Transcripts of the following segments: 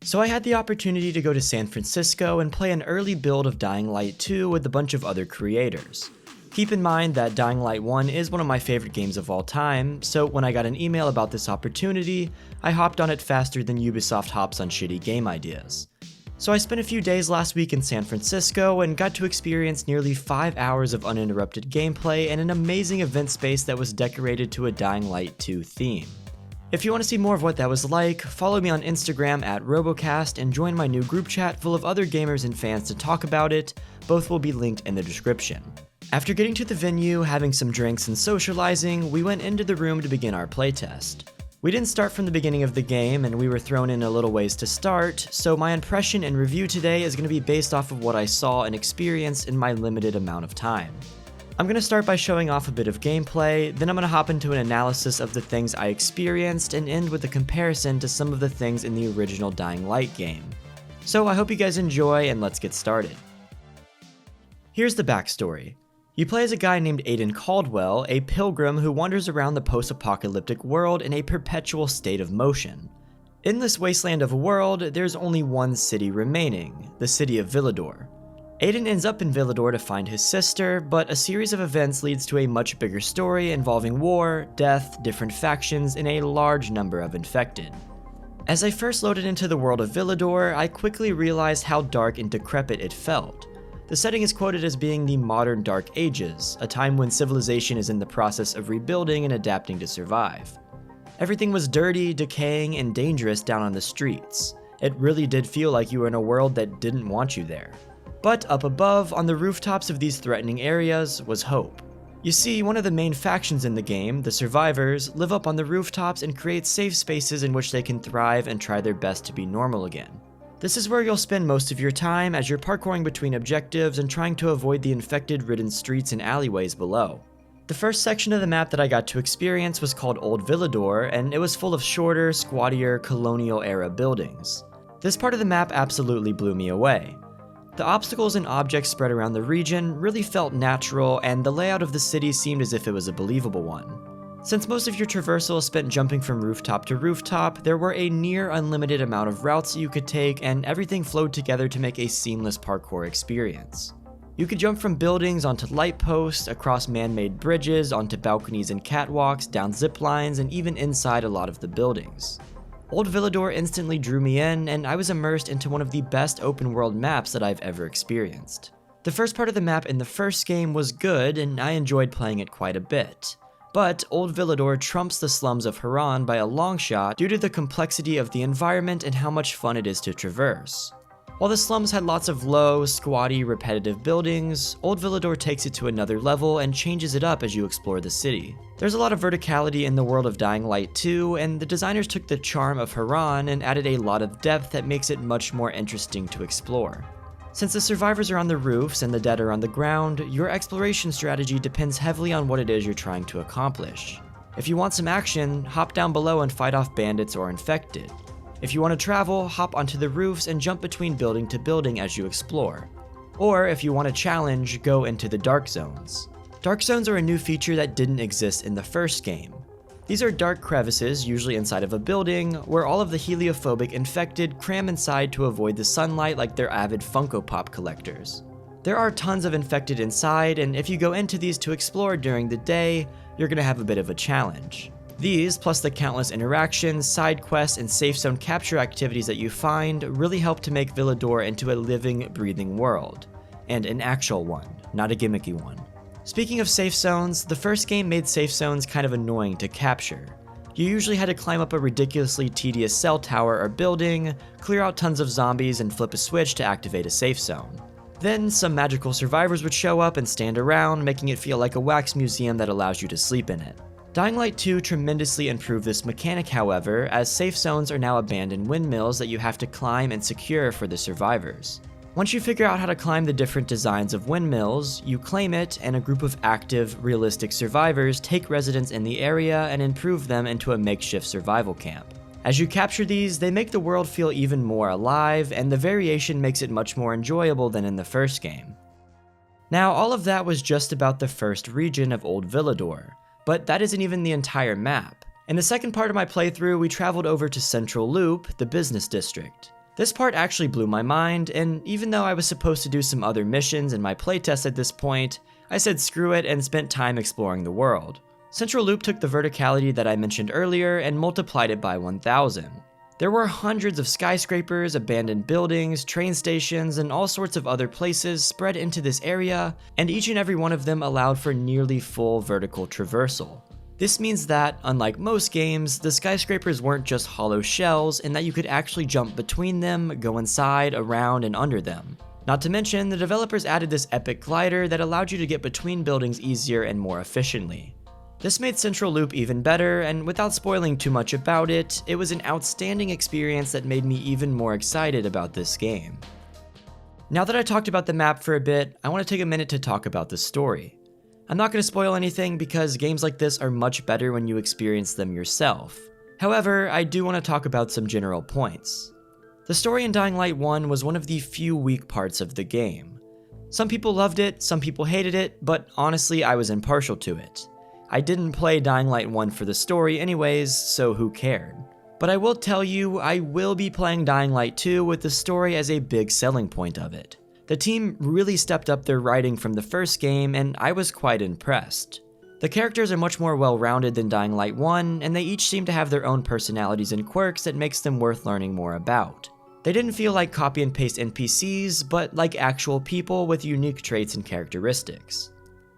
So I had the opportunity to go to San Francisco and play an early build of Dying Light 2 with a bunch of other creators. Keep in mind that Dying Light 1 is one of my favorite games of all time, so when I got an email about this opportunity, I hopped on it faster than Ubisoft hops on shitty game ideas. So I spent a few days last week in San Francisco and got to experience nearly 5 hours of uninterrupted gameplay in an amazing event space that was decorated to a Dying Light 2 theme. If you want to see more of what that was like, follow me on Instagram at robokast and join my new group chat full of other gamers and fans to talk about it. Both will be linked in the description. After getting to the venue, having some drinks and socializing, we went into the room to begin our playtest. We didn't start from the beginning of the game, and we were thrown in a little ways to start, so my impression and review today is going to be based off of what I saw and experienced in my limited amount of time. I'm going to start by showing off a bit of gameplay, then I'm going to hop into an analysis of the things I experienced and end with a comparison to some of the things in the original Dying Light game. So I hope you guys enjoy, and let's get started. Here's the backstory. You play as a guy named Aiden Caldwell, a pilgrim who wanders around the post-apocalyptic world in a perpetual state of motion. In this wasteland of a world, there's only one city remaining, the city of Villedor. Aiden ends up in Villedor to find his sister, but a series of events leads to a much bigger story involving war, death, different factions, and a large number of infected. As I first loaded into the world of Villedor, I quickly realized how dark and decrepit it felt. The setting is quoted as being the modern Dark Ages, a time when civilization is in the process of rebuilding and adapting to survive. Everything was dirty, decaying, and dangerous down on the streets. It really did feel like you were in a world that didn't want you there. But up above, on the rooftops of these threatening areas, was hope. You see, one of the main factions in the game, the survivors, live up on the rooftops and create safe spaces in which they can thrive and try their best to be normal again. This is where you'll spend most of your time as you're parkouring between objectives and trying to avoid the infected-ridden streets and alleyways below. The first section of the map that I got to experience was called Old Villedor, and it was full of shorter, squattier, colonial-era buildings. This part of the map absolutely blew me away. The obstacles and objects spread around the region really felt natural, and the layout of the city seemed as if it was a believable one. Since most of your traversal is spent jumping from rooftop to rooftop, there were a near unlimited amount of routes you could take, and everything flowed together to make a seamless parkour experience. You could jump from buildings onto light posts, across man-made bridges, onto balconies and catwalks, down zip lines, and even inside a lot of the buildings. Old Villedor instantly drew me in, and I was immersed into one of the best open-world maps that I've ever experienced. The first part of the map in the first game was good, and I enjoyed playing it quite a bit. But Old Villedor trumps the slums of Haran by a long shot due to the complexity of the environment and how much fun it is to traverse. While the slums had lots of low, squatty, repetitive buildings, Old Villedor takes it to another level and changes it up as you explore the city. There's a lot of verticality in the world of Dying Light 2, and the designers took the charm of Haran and added a lot of depth that makes it much more interesting to explore. Since the survivors are on the roofs and the dead are on the ground, your exploration strategy depends heavily on what it is you're trying to accomplish. If you want some action, hop down below and fight off bandits or infected. If you want to travel, hop onto the roofs and jump between building to building as you explore. Or if you want a challenge, go into the dark zones. Dark zones are a new feature that didn't exist in the first game. These are dark crevices, usually inside of a building, where all of the heliophobic infected cram inside to avoid the sunlight like they're avid Funko Pop collectors. There are tons of infected inside, and if you go into these to explore during the day, you're gonna have a bit of a challenge. These, plus the countless interactions, side quests, and safe zone capture activities that you find, really help to make Villedor into a living, breathing world. And an actual one, not a gimmicky one. Speaking of safe zones, the first game made safe zones kind of annoying to capture. You usually had to climb up a ridiculously tedious cell tower or building, clear out tons of zombies, and flip a switch to activate a safe zone. Then, some magical survivors would show up and stand around, making it feel like a wax museum that allows you to sleep in it. Dying Light 2 tremendously improved this mechanic, however, as safe zones are now abandoned windmills that you have to climb and secure for the survivors. Once you figure out how to climb the different designs of windmills, you claim it, and a group of active, realistic survivors take residence in the area and improve them into a makeshift survival camp. As you capture these, they make the world feel even more alive, and the variation makes it much more enjoyable than in the first game. Now, all of that was just about the first region of Old Villedor, but that isn't even the entire map. In the second part of my playthrough, we traveled over to Central Loop, the business district. This part actually blew my mind, and even though I was supposed to do some other missions in my playtest at this point, I said screw it and spent time exploring the world. Central Loop took the verticality that I mentioned earlier and multiplied it by 1,000. There were hundreds of skyscrapers, abandoned buildings, train stations, and all sorts of other places spread into this area, and each and every one of them allowed for nearly full vertical traversal. This means that, unlike most games, the skyscrapers weren't just hollow shells and that you could actually jump between them, go inside, around, and under them. Not to mention, the developers added this epic glider that allowed you to get between buildings easier and more efficiently. This made Central Loop even better, and without spoiling too much about it, it was an outstanding experience that made me even more excited about this game. Now that I talked about the map for a bit, I want to take a minute to talk about the story. I'm not going to spoil anything because games like this are much better when you experience them yourself. However, I do want to talk about some general points. The story in Dying Light 1 was one of the few weak parts of the game. Some people loved it, some people hated it, but honestly I was impartial to it. I didn't play Dying Light 1 for the story anyways, so who cared? But I will tell you, I will be playing Dying Light 2 with the story as a big selling point of it. The team really stepped up their writing from the first game, and I was quite impressed. The characters are much more well-rounded than Dying Light 1, and they each seem to have their own personalities and quirks that makes them worth learning more about. They didn't feel like copy and paste NPCs, but like actual people with unique traits and characteristics.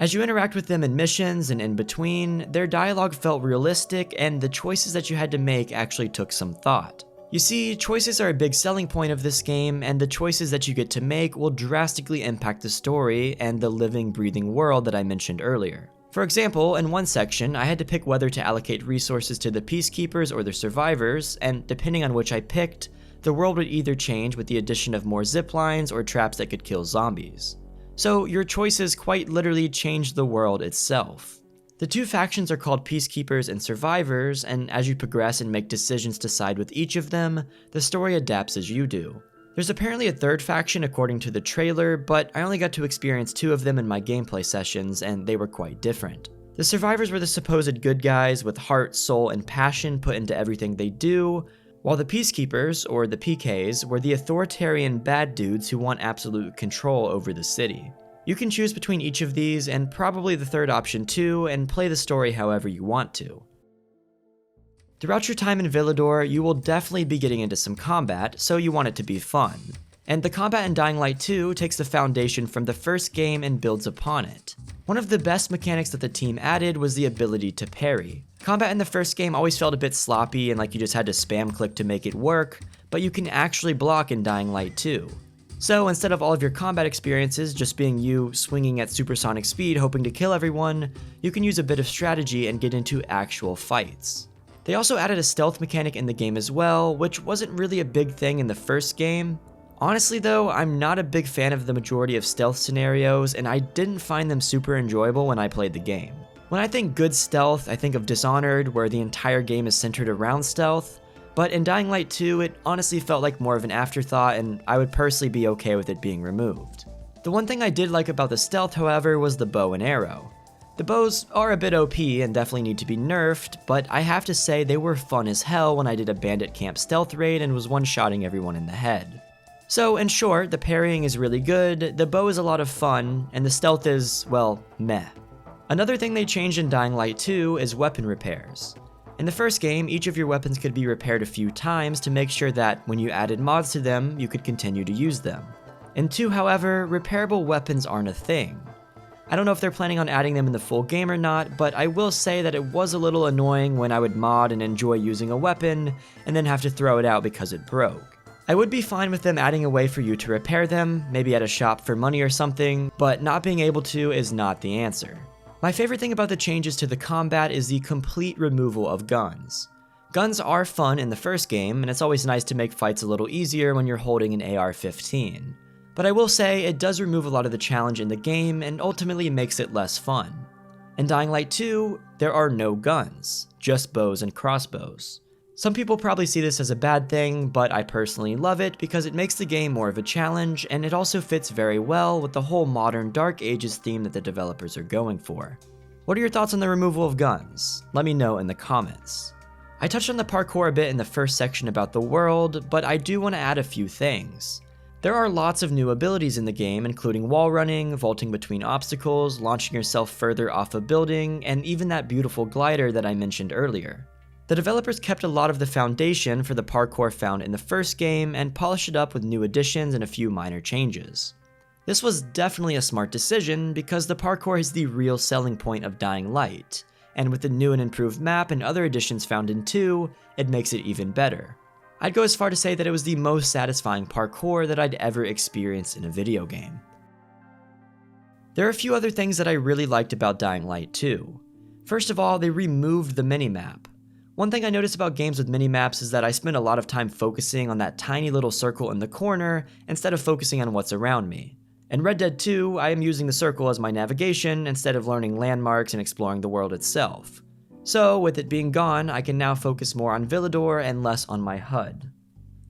As you interact with them in missions and in between, their dialogue felt realistic, and the choices that you had to make actually took some thought. You see, choices are a big selling point of this game, and the choices that you get to make will drastically impact the story and the living, breathing world that I mentioned earlier. For example, in one section, I had to pick whether to allocate resources to the peacekeepers or the survivors, and depending on which I picked, the world would either change with the addition of more zip lines or traps that could kill zombies. So your choices quite literally changed the world itself. The two factions are called Peacekeepers and Survivors, and as you progress and make decisions to side with each of them, the story adapts as you do. There's apparently a third faction according to the trailer, but I only got to experience two of them in my gameplay sessions, and they were quite different. The Survivors were the supposed good guys with heart, soul, and passion put into everything they do, while the Peacekeepers, or the PKs, were the authoritarian bad dudes who want absolute control over the city. You can choose between each of these, and probably the third option too, and play the story however you want to. Throughout your time in Villador, you will definitely be getting into some combat, so you want it to be fun. And the combat in Dying Light 2 takes the foundation from the first game and builds upon it. One of the best mechanics that the team added was the ability to parry. Combat in the first game always felt a bit sloppy and like you just had to spam click to make it work, but you can actually block in Dying Light 2. So instead of all of your combat experiences just being you swinging at supersonic speed hoping to kill everyone, you can use a bit of strategy and get into actual fights. They also added a stealth mechanic in the game as well, which wasn't really a big thing in the first game. Honestly though, I'm not a big fan of the majority of stealth scenarios, and I didn't find them super enjoyable when I played the game. When I think good stealth, I think of Dishonored, where the entire game is centered around stealth, but in Dying Light 2, it honestly felt like more of an afterthought, and I would personally be okay with it being removed. The one thing I did like about the stealth, however, was the bow and arrow. The bows are a bit OP and definitely need to be nerfed, but I have to say they were fun as hell when I did a bandit camp stealth raid and was one-shotting everyone in the head. So in short, the parrying is really good, the bow is a lot of fun, and the stealth is, well, meh. Another thing they changed in Dying Light 2 is weapon repairs. In the first game, each of your weapons could be repaired a few times to make sure that when you added mods to them, you could continue to use them. In 2, however, repairable weapons aren't a thing. I don't know if they're planning on adding them in the full game or not, but I will say that it was a little annoying when I would mod and enjoy using a weapon, and then have to throw it out because it broke. I would be fine with them adding a way for you to repair them, maybe at a shop for money or something, but not being able to is not the answer. My favorite thing about the changes to the combat is the complete removal of guns. Guns are fun in the first game, and it's always nice to make fights a little easier when you're holding an AR-15. But I will say, it does remove a lot of the challenge in the game and ultimately makes it less fun. In Dying Light 2, there are no guns, just bows and crossbows. Some people probably see this as a bad thing, but I personally love it because it makes the game more of a challenge, and it also fits very well with the whole modern Dark Ages theme that the developers are going for. What are your thoughts on the removal of guns? Let me know in the comments. I touched on the parkour a bit in the first section about the world, but I do want to add a few things. There are lots of new abilities in the game, including wall running, vaulting between obstacles, launching yourself further off a building, and even that beautiful glider that I mentioned earlier. The developers kept a lot of the foundation for the parkour found in the first game and polished it up with new additions and a few minor changes. This was definitely a smart decision because the parkour is the real selling point of Dying Light, and with the new and improved map and other additions found in 2, it makes it even better. I'd go as far to say that it was the most satisfying parkour that I'd ever experienced in a video game. There are a few other things that I really liked about Dying Light 2. First of all, they removed the minimap. One thing I noticed about games with minimaps is that I spend a lot of time focusing on that tiny little circle in the corner instead of focusing on what's around me. In Red Dead 2, I am using the circle as my navigation instead of learning landmarks and exploring the world itself. So, with it being gone, I can now focus more on Villador and less on my HUD.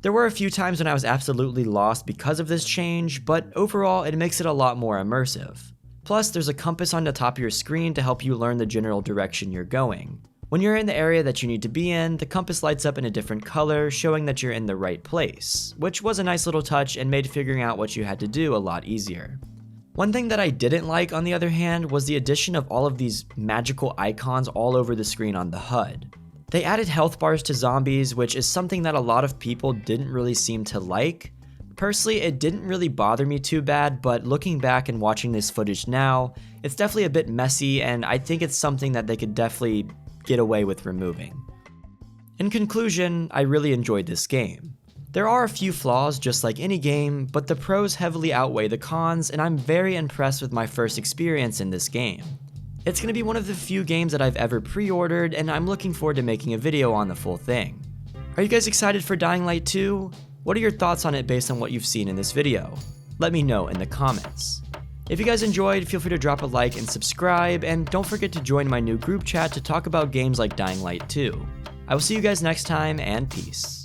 There were a few times when I was absolutely lost because of this change, but overall it makes it a lot more immersive. Plus, there's a compass on the top of your screen to help you learn the general direction you're going. When you're in the area that you need to be in, the compass lights up in a different color, showing that you're in the right place, which was a nice little touch and made figuring out what you had to do a lot easier. One thing that I didn't like, on the other hand, was the addition of all of these magical icons all over the screen on the HUD. They added health bars to zombies, which is something that a lot of people didn't really seem to like. Personally, it didn't really bother me too bad, but looking back and watching this footage now, it's definitely a bit messy, and I think it's something that they could definitely get away with removing. In conclusion, I really enjoyed this game. There are a few flaws just like any game, but the pros heavily outweigh the cons, and I'm very impressed with my first experience in this game. It's going to be one of the few games that I've ever pre-ordered, and I'm looking forward to making a video on the full thing. Are you guys excited for Dying Light 2? What are your thoughts on it based on what you've seen in this video? Let me know in the comments. If you guys enjoyed, feel free to drop a like and subscribe, and don't forget to join my new group chat to talk about games like Dying Light 2. I will see you guys next time, and peace.